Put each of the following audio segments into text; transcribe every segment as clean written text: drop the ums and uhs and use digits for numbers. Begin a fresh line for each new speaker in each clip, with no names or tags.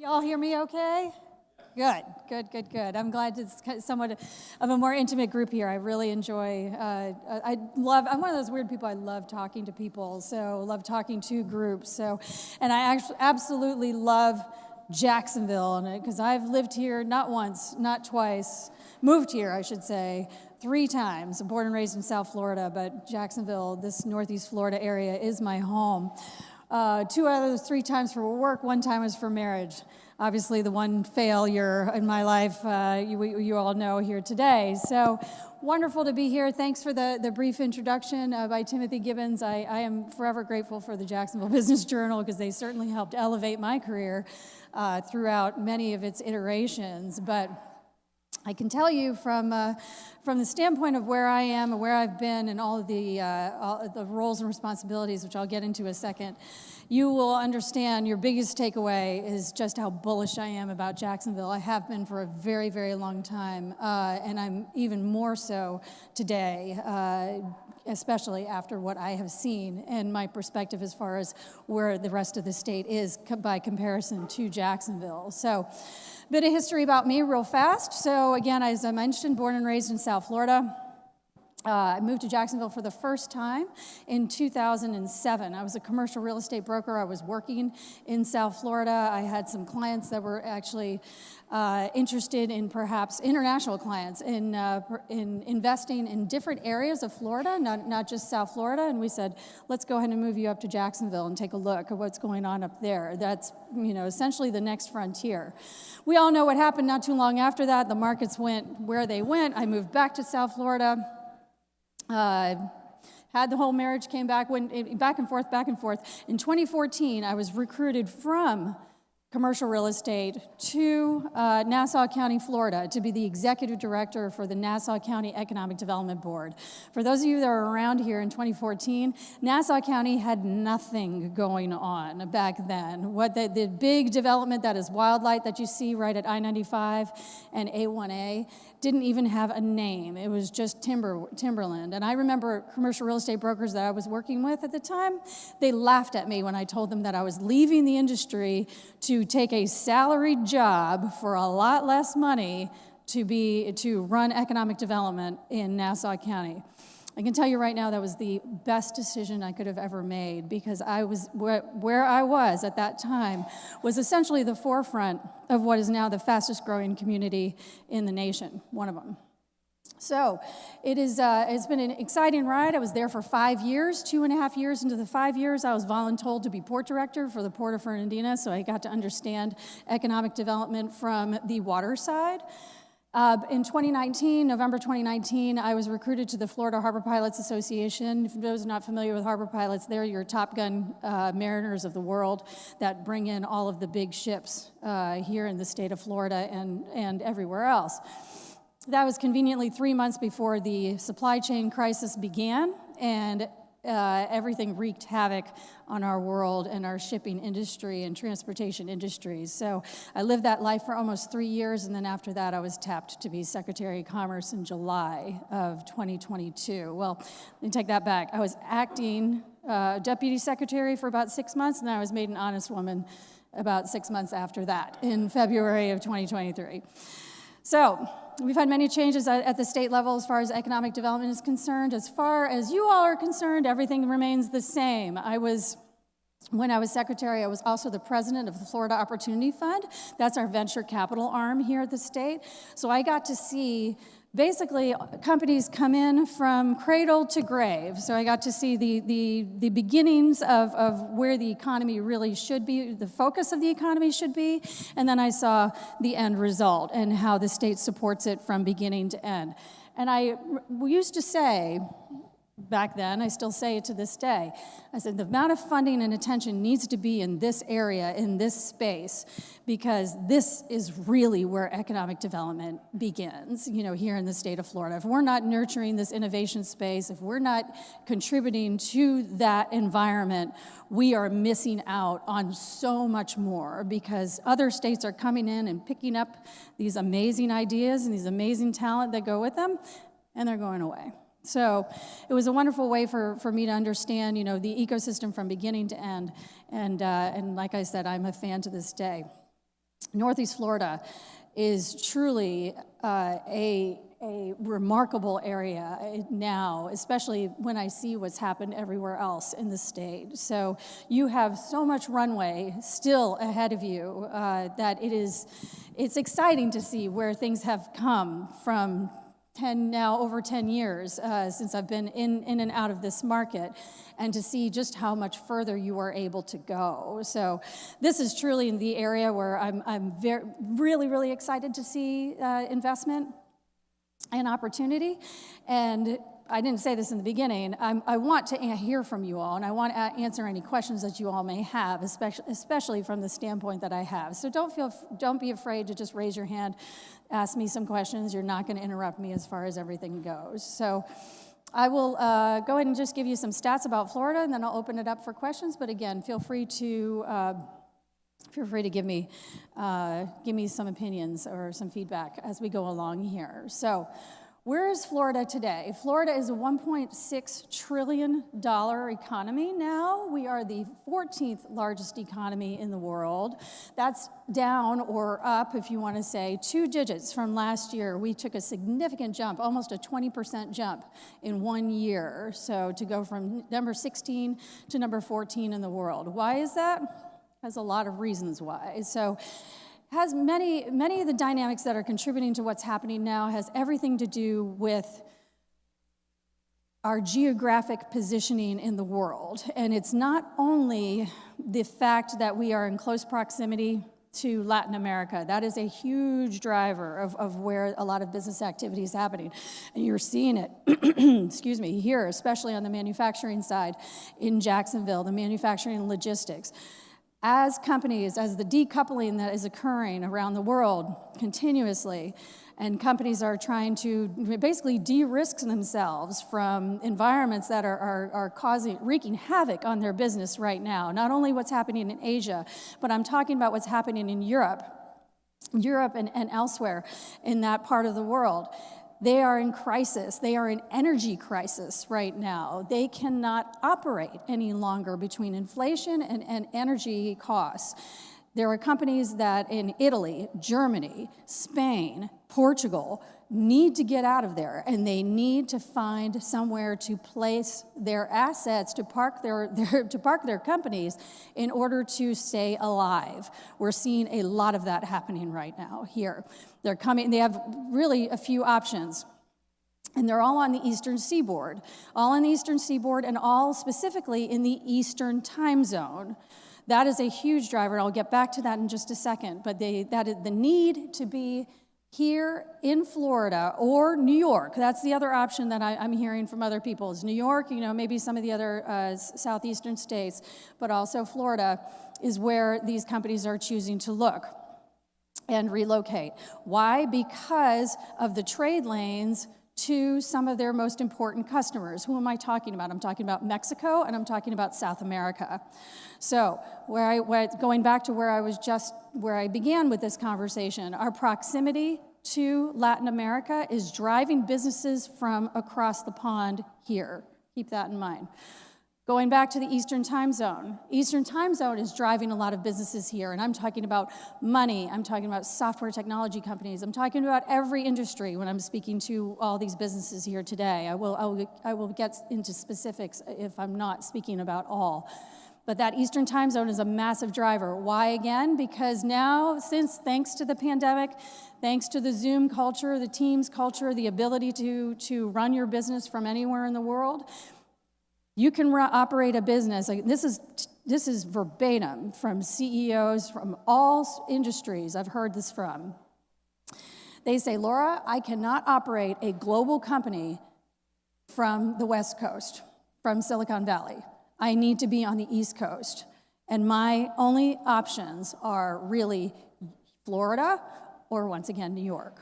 Y'all hear me okay? Good. I'm glad it's somewhat of a more intimate group here. I really enjoy, I'm one of those weird people, I love talking to people, so love talking to groups. And I absolutely love Jacksonville, because I've lived here not once, not twice, moved here, I should say, 3 times. I'm born and raised in South Florida, but Jacksonville, this Northeast Florida area, is my home. 2 out of those 3 times for work, 1 time was for marriage. Obviously, the one failure in my life, you all know here today. So wonderful to be here. Thanks for the brief introduction by Timothy Gibbons. I am forever grateful for the Jacksonville Business Journal because they certainly helped elevate my career throughout many of its iterations. But I can tell you from the standpoint of where I am and where I've been and all of the roles and responsibilities, which I'll get into in a second, you will understand your biggest takeaway is just how bullish I am about Jacksonville. I have been for a very, very long time, and I'm even more so today, especially after what I have seen and my perspective as far as where the rest of the state is by comparison to Jacksonville. So, bit of history about me real fast. So again, as I mentioned, born and raised in South Florida. I moved to Jacksonville for the first time in 2007. I was a commercial real estate broker. I was working in South Florida. I had some clients that were actually interested in, perhaps international clients, in investing in different areas of Florida, not just South Florida. And we said, let's go ahead and move you up to Jacksonville and take a look at what's going on up there. That's, essentially the next frontier. We all know what happened not too long after that. The markets went where they went. I moved back to South Florida. Had the whole marriage, came back, went back and forth. In 2014, I was recruited from commercial real estate to Nassau County, Florida, to be the executive director for the Nassau County Economic Development Board. For those of you that were around here in 2014, Nassau County had nothing going on back then. What the big development that is Wildlight that you see right at I-95 and A1A didn't even have a name. It was just timberland. And I remember commercial real estate brokers that I was working with at the time, they laughed at me when I told them that I was leaving the industry to take a salaried job for a lot less money to run economic development in Nassau County. I can tell you right now that was the best decision I could have ever made, because I was where I was at that time was essentially the forefront of what is now the fastest growing community in the nation, one of them. So it's been an exciting ride. I was there for 5 years. 2.5 years into the 5 years, I was voluntold to be port director for the Port of Fernandina, so I got to understand economic development from the water side. In 2019, November 2019, I was recruited to the Florida Harbor Pilots Association. For those not familiar with harbor pilots, they're your Top Gun mariners of the world that bring in all of the big ships here in the state of Florida and everywhere else. That was conveniently 3 months before the supply chain crisis began, and everything wreaked havoc on our world and our shipping industry and transportation industries. So I lived that life for almost 3 years, and then after that I was tapped to be Secretary of Commerce in July of 2022. Well, let me take that back. I was acting Deputy Secretary for about 6 months, and then I was made an honest woman about 6 months after that in February of 2023. So we've had many changes at the state level as far as economic development is concerned. As far as you all are concerned, everything remains the same. When I was secretary, I was also the president of the Florida Opportunity Fund. That's our venture capital arm here at the state. So I got to see basically companies come in from cradle to grave. So I got to see the beginnings of where the economy really should be, the focus of the economy should be, and then I saw the end result and how the state supports it from beginning to end. And we used to say, back then, I still say it to this day, I said the amount of funding and attention needs to be in this area, in this space, because this is really where economic development begins, here in the state of Florida. If we're not nurturing this innovation space, if we're not contributing to that environment, we are missing out on so much more, because other states are coming in and picking up these amazing ideas and these amazing talent that go with them, and they're going away. So it was a wonderful way for me to understand, the ecosystem from beginning to end. And like I said, I'm a fan to this day. Northeast Florida is truly a remarkable area now, especially when I see what's happened everywhere else in the state. So you have so much runway still ahead of you that it's exciting to see where things have come from over 10 years since I've been in and out of this market, and to see just how much further you are able to go. So this is truly in the area where I'm really excited to see investment and opportunity. And I didn't say this in the beginning, I want to hear from you all, and I want to answer any questions that you all may have, especially from the standpoint that I have. So don't be afraid to just raise your hand, ask me some questions. You're not going to interrupt me as far as everything goes. So I will go ahead and just give you some stats about Florida, and then I'll open it up for questions. But again, feel free to give me some opinions or some feedback as we go along here. So, where is Florida today? Florida is a $1.6 trillion economy now. We are the 14th largest economy in the world. That's down or up, if you want to say, 2 digits from last year. We took a significant jump, almost a 20% jump in 1 year. So to go from number 16 to number 14 in the world. Why is that? Has a lot of reasons why. So has many of the dynamics that are contributing to what's happening now has everything to do with our geographic positioning in the world. And it's not only the fact that we are in close proximity to Latin America. That is a huge driver of where a lot of business activity is happening. And you're seeing it, excuse me, here, especially on the manufacturing side in Jacksonville, the manufacturing and logistics. As companies, as the decoupling that is occurring around the world continuously, and companies are trying to basically de-risk themselves from environments that are wreaking havoc on their business right now. Not only what's happening in Asia, but I'm talking about what's happening in Europe and elsewhere in that part of the world. They are in crisis. They are in energy crisis right now. They cannot operate any longer between inflation and energy costs. There are companies that in Italy, Germany, Spain, Portugal need to get out of there, and they need to find somewhere to place their assets, to park their companies in order to stay alive. We're seeing a lot of that happening right now here. They have really a few options. And they're all on the Eastern Seaboard. All on the Eastern Seaboard, and all specifically in the Eastern time zone. That is a huge driver, and I'll get back to that in just a second. But the need to be here in Florida or New York. That's the other option that I'm hearing from other people is New York, maybe some of the other southeastern states, but also Florida is where these companies are choosing to look and relocate. Why? Because of the trade lanes to some of their most important customers. Who am I talking about? I'm talking about Mexico, and I'm talking about South America. So going back to where I began with this conversation, our proximity to Latin America is driving businesses from across the pond here. Keep that in mind. Going back to the Eastern time zone. Eastern time zone is driving a lot of businesses here, and I'm talking about money, I'm talking about software technology companies, I'm talking about every industry when I'm speaking to all these businesses here today. I will get into specifics if I'm not speaking about all. But that Eastern time zone is a massive driver. Why again? Because now, thanks to the pandemic, thanks to the Zoom culture, the Teams culture, the ability to run your business from anywhere in the world, you can operate a business. This is verbatim from CEOs from all industries I've heard this from. They say, Laura, I cannot operate a global company from the West Coast, from Silicon Valley. I need to be on the East Coast. And my only options are really Florida or, once again, New York.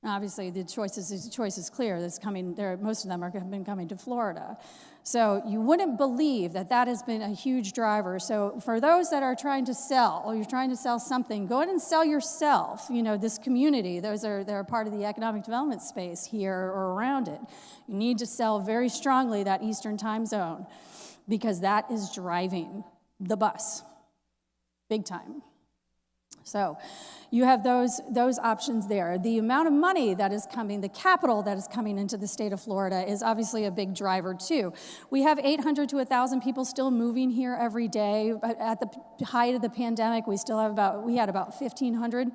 Obviously, the choice is clear. Most of them have been coming to Florida. So you wouldn't believe that has been a huge driver. So for those that are trying to sell, or you're trying to sell something, go ahead and sell yourself. This community, they're part of the economic development space here or around it. You need to sell very strongly that Eastern time zone, because that is driving the bus, big time. So you have those options there. The amount of money that is coming, the capital that is coming into the state of Florida is obviously a big driver too. We have 800 to 1,000 people still moving here every day. At the height of the pandemic, we had about 1,500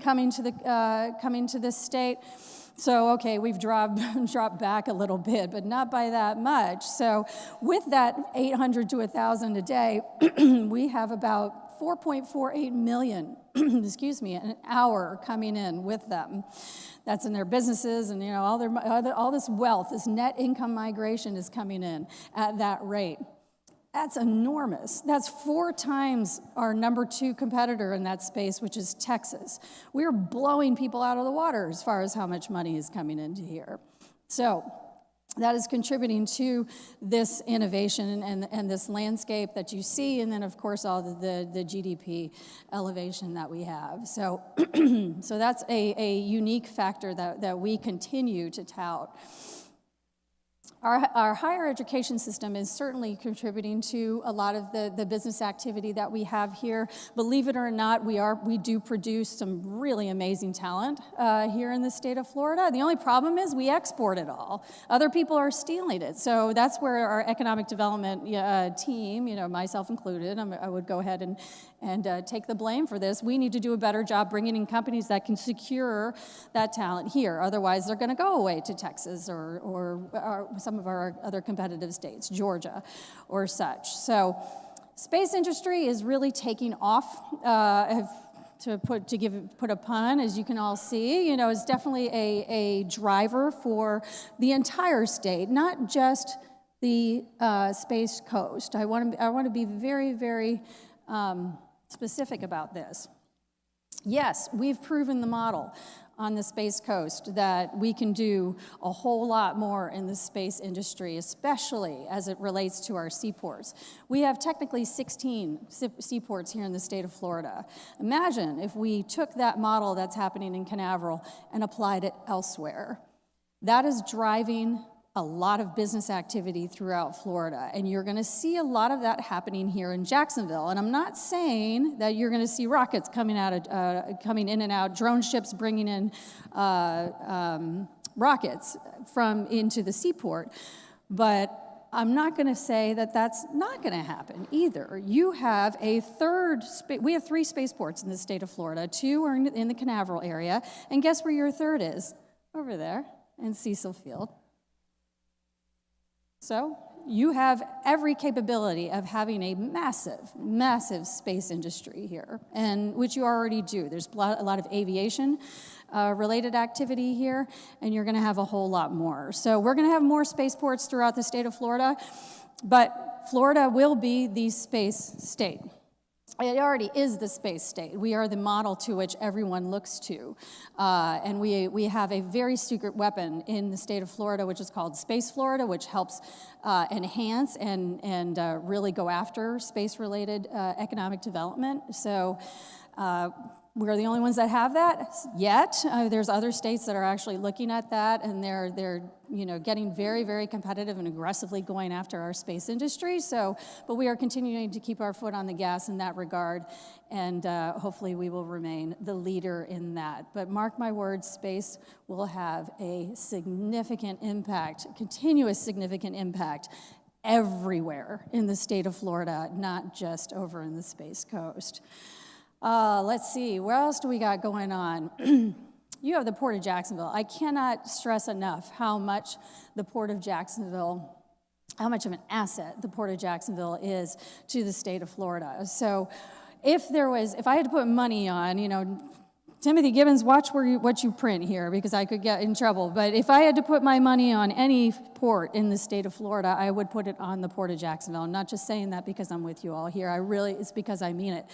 coming to this state. So, okay, we've dropped back a little bit, but not by that much. So with that 800 to 1,000 a day, we have about 4.48 million, excuse me, an hour coming in with them. That's in their businesses, and all this wealth, this net income migration is coming in at that rate. That's enormous. That's 4 times our number 2 competitor in that space, which is Texas. We're blowing people out of the water as far as how much money is coming into here. So that is contributing to this innovation and this landscape that you see, and then of course all the GDP elevation that we have. So, so that's a unique factor that we continue to tout. Our higher education system is certainly contributing to a lot of the business activity that we have here. Believe it or not, we do produce some really amazing talent here in the state of Florida. The only problem is we export it all. Other people are stealing it. So that's where our economic development team, myself included, I would go ahead and take the blame for this. We need to do a better job bringing in companies that can secure that talent here. Otherwise, they're going to go away to Texas or some of our other competitive states, Georgia or such. So space industry is really taking off. To put a pun, as you can all see, is definitely a driver for the entire state, not just the Space Coast. I want to be very, very specific about this. Yes, we've proven the model on the Space Coast that we can do a whole lot more in the space industry, especially as it relates to our seaports. We have technically 16 seaports here in the state of Florida. Imagine if we took that model that's happening in Canaveral and applied it elsewhere. That is driving a lot of business activity throughout Florida, and you're going to see a lot of that happening here in Jacksonville. And I'm not saying that you're going to see rockets coming in and out, drone ships bringing in rockets into the seaport, but I'm not going to say that that's not going to happen either. You have we have 3 spaceports in the state of Florida. 2 are in the Canaveral area, and guess where your 3rd is? Over there in Cecil Field. So you have every capability of having a massive, massive space industry here, and which you already do. There's a lot of aviation related activity here, and you're going to have a whole lot more. So we're going to have more spaceports throughout the state of Florida, but Florida will be the space state. It already is the space state. We are the model to which everyone looks to. And we have a very secret weapon in the state of Florida, which is called Space Florida, which helps enhance and really go after space-related economic development. So we're the only ones that have that yet. There's other states that are actually looking at that, and they're getting very, very competitive and aggressively going after our space industry. But we are continuing to keep our foot on the gas in that regard, and hopefully we will remain the leader in that. But mark my words, space will have a significant impact, continuous significant impact everywhere in the state of Florida, not just over in the Space Coast. Let's see, where else do we got going on? You have the Port of Jacksonville. I cannot stress enough how much the Port of Jacksonville, how much of an asset the Port of Jacksonville is to the state of Florida. So if I had to put money on, Timothy Gibbons, watch what you print here, because I could get in trouble. But if I had to put my money on any port in the state of Florida, I would put it on the Port of Jacksonville. I'm not just saying that because I'm with you all here. It's because I mean it.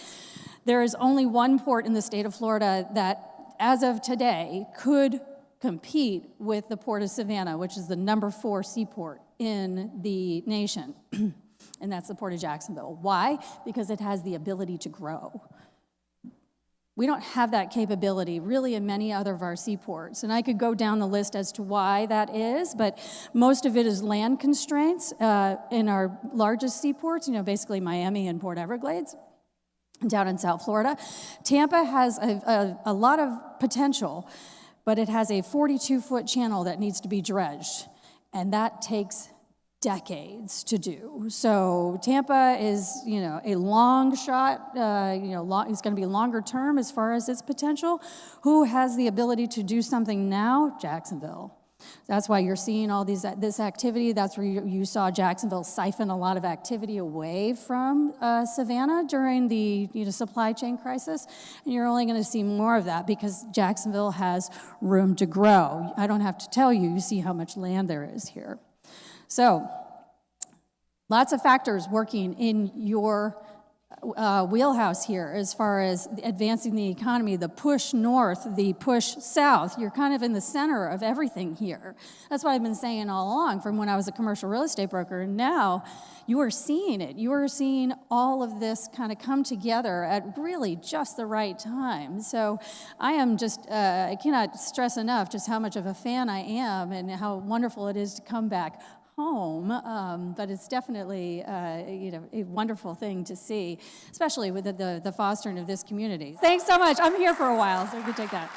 There is only one port in the state of Florida that, as of today, could compete with the Port of Savannah, which is the number 4 seaport in the nation. And that's the Port of Jacksonville. Why? Because it has the ability to grow. We don't have that capability really in many other of our seaports. And I could go down the list as to why that is, but most of it is land constraints in our largest seaports, basically Miami and Port Everglades. down in South Florida. Tampa has a lot of potential, but it has a 42-foot channel that needs to be dredged, and that takes decades to do. So Tampa is, a long shot, it's going to be longer term as far as its potential. Who has the ability to do something now? Jacksonville. That's why you're seeing all this activity. That's where you saw Jacksonville siphon a lot of activity away from Savannah during the supply chain crisis. And you're only going to see more of that because Jacksonville has room to grow. I don't have to tell you, you see how much land there is here. So, lots of factors working in your wheelhouse here as far as advancing the economy, the push north, the push south. You're kind of in the center of everything here. That's what I've been saying all along from when I was a commercial real estate broker. And now you are seeing it. You are seeing all of this kind of come together at really just the right time. So I am just, I cannot stress enough just how much of a fan I am and how wonderful it is to come back home, but it's definitely a wonderful thing to see, especially with the fostering of this community. Thanks so much. I'm here for a while, so we can take that.